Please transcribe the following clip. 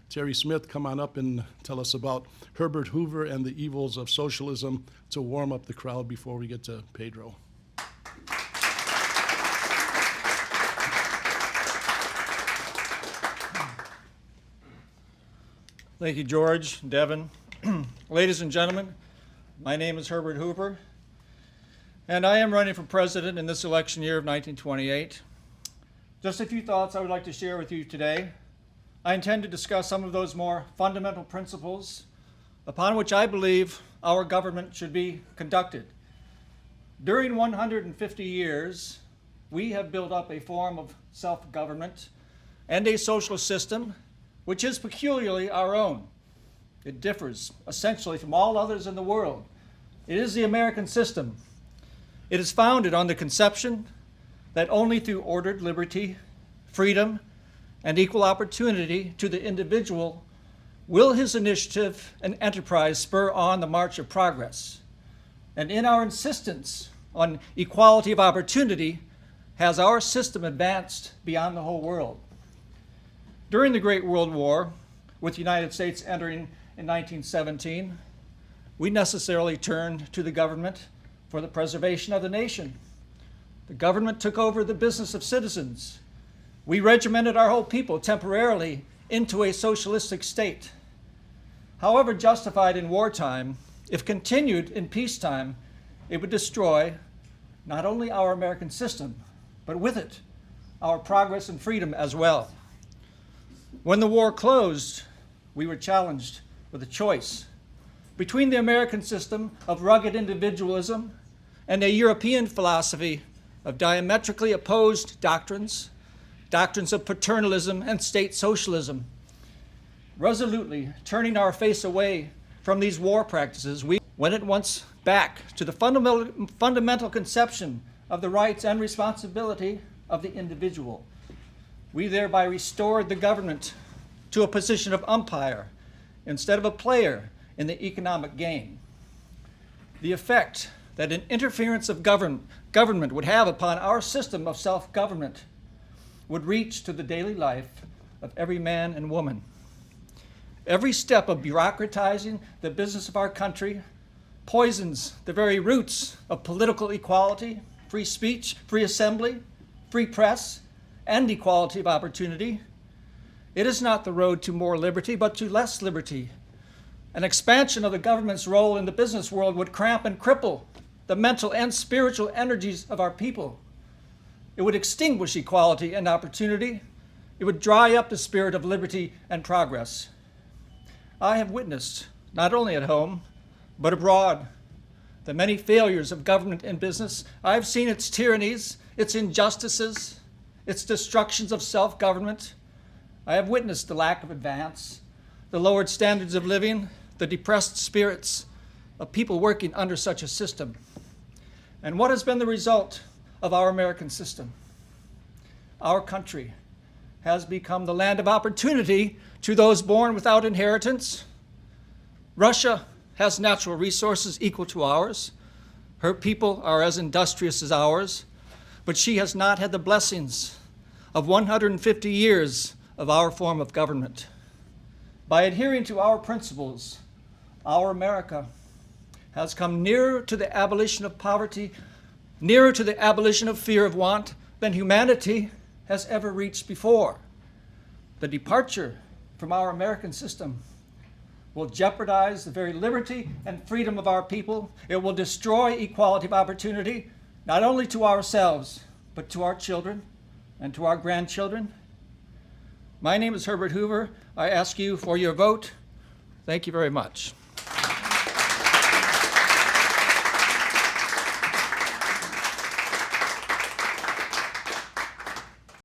Terry Smith come on up and tell us about Herbert Hoover and the evils of socialism to warm up the crowd before we get to Pedro. Thank you, George, Devin. Ladies and gentlemen, my name is Herbert Hoover, and I am running for president in this election year of 1928. Just a few thoughts I would like to share with you today. I intend to discuss some of those more fundamental principles upon which I believe our government should be conducted. During 150 years, we have built up a form of self-government and a social system which is peculiarly our own. It differs essentially from all others in the world. It is the American system. It is founded on the conception that only through ordered liberty, freedom, and equal opportunity to the individual will his initiative and enterprise spur on the march of progress. And in our insistence on equality of opportunity, has our system advanced beyond the whole world. During the Great World War, with the United States entering in 1917, we necessarily turned to the government for the preservation of the nation. The government took over the business of citizens. We regimented our whole people temporarily into a socialistic state. However justified in wartime, if continued in peacetime, it would destroy not only our American system, but with it, our progress and freedom as well. When the war closed, we were challenged with a choice between the American system of rugged individualism and a European philosophy of diametrically opposed doctrines of paternalism and state socialism. Resolutely turning our face away from these war practices, we went at once back to the fundamental conception of the rights and responsibility of the individual. We thereby restored the government to a position of umpire instead of a player in the economic game. The effect that an interference of government would have upon our system of self-government would reach to the daily life of every man and woman. Every step of bureaucratizing the business of our country poisons the very roots of political equality, free speech, free assembly, free press, and equality of opportunity. It is not the road to more liberty, but to less liberty. An expansion of the government's role in the business world would cramp and cripple the mental and spiritual energies of our people. It would extinguish equality and opportunity. It would dry up the spirit of liberty and progress. I have witnessed, not only at home, but abroad, the many failures of government and business. I have seen its tyrannies, its injustices, its destructions of self-government. I have witnessed the lack of advance, the lowered standards of living, the depressed spirits of people working under such a system. And what has been the result of our American system? Our country has become the land of opportunity to those born without inheritance. Russia has natural resources equal to ours. Her people are as industrious as ours, but she has not had the blessings of 150 years of our form of government. By adhering to our principles, our America has come nearer to the abolition of poverty, nearer to the abolition of fear of want than humanity has ever reached before. The departure from our American system will jeopardize the very liberty and freedom of our people. It will destroy equality of opportunity, not only to ourselves, but to our children and to our grandchildren. My name is Herbert Hoover. I ask you for your vote. Thank you very much.